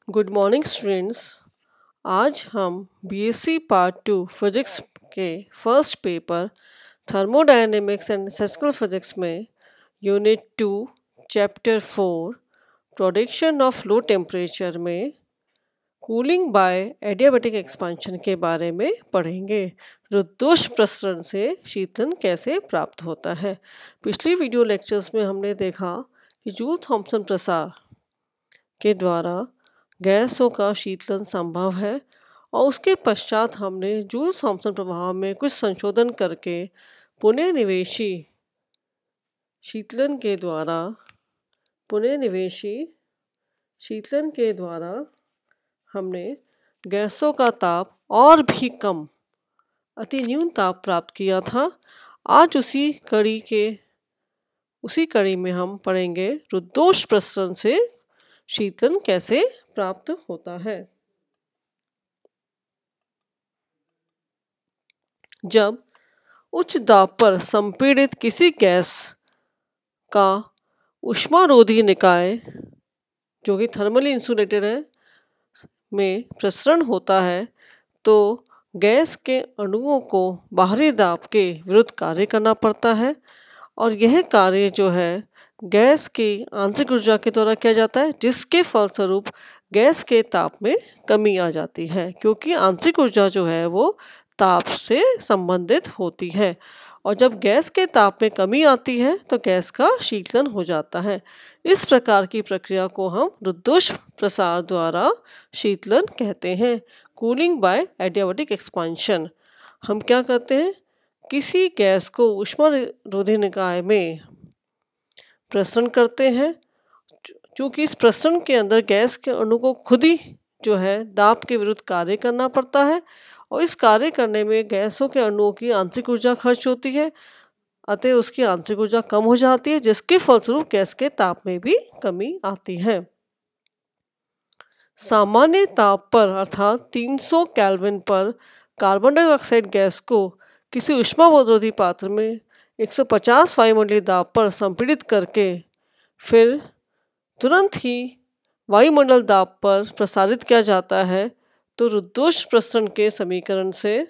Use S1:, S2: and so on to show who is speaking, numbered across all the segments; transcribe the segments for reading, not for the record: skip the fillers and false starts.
S1: Good morning students. आज हम BSc part 2 physics के first paper thermodynamics and statistical physics में unit 2 chapter 4 production of low temperature में cooling by adiabatic expansion के बारे में पढ़ेंगे। रुद्धोष प्रसरण से शीतलन कैसे प्राप्त होता है। पिछली वीडियो लेक्चर्स में हमने देखा कि जूल थॉम्पसन प्रसार के द्वारा गैसों का शीतलन संभव है और उसके पश्चात हमने जूल थॉम्पसन प्रभाव में कुछ संशोधन करके पुनर्निवेशी शीतलन के द्वारा हमने गैसों का ताप और भी कम अति न्यून ताप प्राप्त किया था। आज उसी कड़ी में हम पढ़ेंगे रुद्धोष प्रसरण से शीतलन कैसे प्राप्त होता है। जब उच्च दाब पर संपीड़ित किसी गैस का ऊष्मारोधी निकाय जो कि थर्मली इंसुलेटेड है में प्रसरण होता है तो गैस के अणुओं को बाहरी दाब के विरुद्ध कार्य करना पड़ता है और यह कार्य जो है गैस की आंतरिक ऊर्जा के द्वारा किया जाता है, जिसके फलस्वरूप गैस के ताप में कमी आ जाती है क्योंकि आंतरिक ऊर्जा जो है वो ताप से संबंधित होती है और जब गैस के ताप में कमी आती है तो गैस का शीतलन हो जाता है। इस प्रकार की प्रक्रिया को हम रुद्धोष प्रसार द्वारा शीतलन कहते हैं, कूलिंग बाय एडियाबैटिक एक्सपांशन। हम क्या करते हैं, किसी गैस को ऊष्मारोधी निकाय में प्रसरण करते हैं। चूँकि इस प्रसरण के अंदर गैस के अणु को खुद ही जो है दाब के विरुद्ध कार्य करना पड़ता है और इस कार्य करने में गैसों के अणुओं की आंतरिक ऊर्जा खर्च होती है, अतः उसकी आंतरिक ऊर्जा कम हो जाती है, जिसके फलस्वरूप गैस के ताप में भी कमी आती है। सामान्य ताप पर अर्थात 300 केल्विन पर कार्बन डाइऑक्साइड गैस को किसी ऊष्मारोधी पात्र में 150 वायुमंडलीय दाब पर संपीड़ित करके फिर तुरंत ही वायुमंडल दाब पर प्रसारित किया जाता है तो रुद्धोष प्रसरण के समीकरण से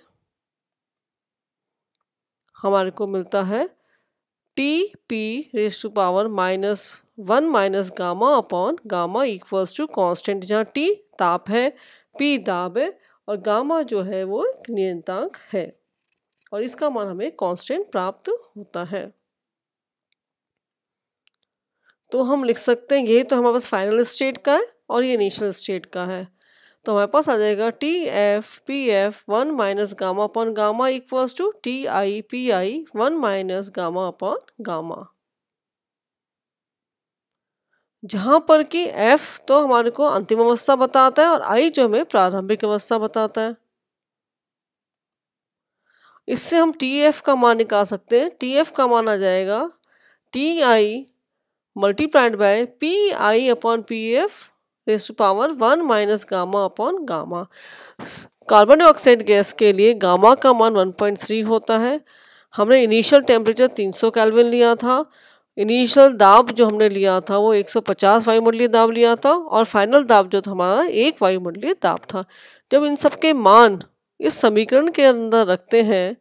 S1: हमारे को मिलता है T⁻⁻1 minus gamma upon gamma equals to constant, जहाँ T ताप है, P दाब है और गामा जो है वो एक नियतांक है और इसका मान हमें कांस्टेंट प्राप्त होता है। तो हम लिख सकते हैं ये तो हमारे पास फाइनल स्टेट का है और ये इनिशियल स्टेट का है, तो हमारे पास आ जाएगा TF/PF 1 minus gamma upon gamma equals to TI/PI 1 minus gamma upon gamma, जहां पर कि F तो हमारे को अंतिम अवस्था बताता है और I जो हमें प्रारंभिक अवस्था बताता है। इससे हम TF का मान निकाल सकते हैं। TF का मान आ जाएगा TI multiplied by PI upon PF raise to power 1 minus gamma upon gamma. Carbon dioxide gas के लिए गामा का मान 1.3 होता है। हमने इनिशियल टेम्परेचर 300 केल्विन लिया था, इनिशियल दाब जो हमने लिया था वो 150 वायुमंडलीय दाब लिया था और फाइनल दाब जो था हमारा 1 वायुमंडलीय दाब था। जब इन सब के मान इस समीकरण के अंदर रखते हैं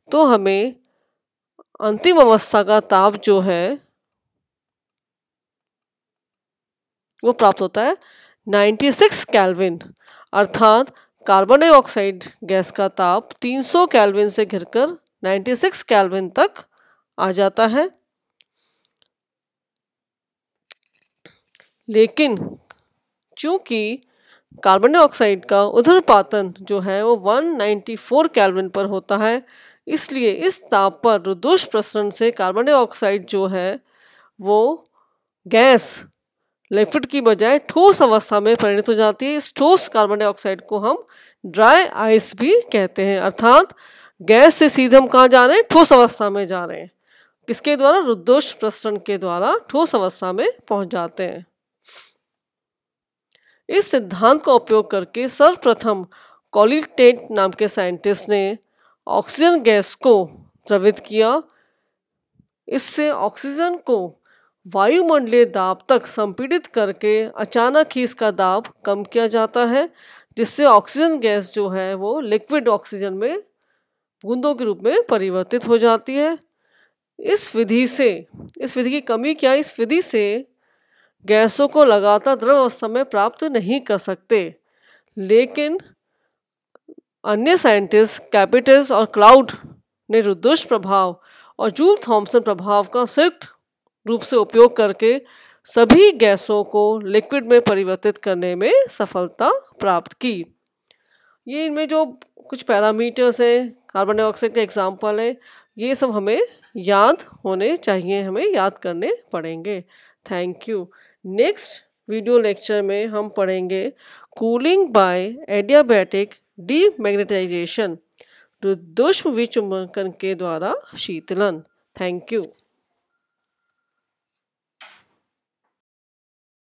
S1: तो हमें अंतिम अवस्था का ताप जो है वो प्राप्त होता है 96 केल्विन, अर्थात कार्बन डाइऑक्साइड गैस का ताप 300 केल्विन से घिरकर 96 केल्विन तक आ जाता है। लेकिन चूंकि कार्बन डाइऑक्साइड का ऊर्ध्वपातन जो है वो 194 केल्विन पर होता है, इसलिए इस ताप पर रुद्धोष प्रसरण से कार्बन डाइऑक्साइड जो है वो गैस लिक्विड की बजाय ठोस अवस्था में परिणत हो जाती है। इस ठोस कार्बन डाइऑक्साइड को हम ड्राई आइस भी कहते हैं, अर्थात गैस से सीधे हम कहाँ जा रहे हैं, ठोस अवस्था में जा रहे हैं। किसके द्वारा, रुद्धोष प्रसरण के द्वारा ठोस अवस्था में पहुंच जाते हैं। इस सिद्धांत का उपयोग करके सर्वप्रथम कॉलिटेट नाम के साइंटिस्ट ने ऑक्सीजन गैस को द्रवित किया। इससे ऑक्सीजन को वायुमंडलीय दाब तक संपीड़ित करके अचानक ही इसका दाब कम किया जाता है, जिससे ऑक्सीजन गैस जो है वो लिक्विड ऑक्सीजन में बूंदों के रूप में परिवर्तित हो जाती है। इस विधि की कमी क्या है, इस विधि से गैसों को लगातार द्रव अवस्था में प्राप्त नहीं कर सकते, लेकिन अन्य साइंटिस्ट कैपिटस और क्लाउड ने रुद्धोष्म प्रभाव और जूल थॉम्सन प्रभाव का संयुक्त रूप से उपयोग करके सभी गैसों को लिक्विड में परिवर्तित करने में सफलता प्राप्त की। ये इनमें जो कुछ पैरामीटर्स हैं, कार्बन डाइऑक्साइड का एग्जाम्पल है, ये सब हमें याद होने चाहिए, हमें याद करने पड़ेंगे। Thank you. Next video lecture में हम पढ़ेंगे कूलिंग बाय एडियाबैटिक डीमैग्नेटाइजेशन, रुद्धोष्म विचुंबकन के द्वारा शीतलन। Thank you.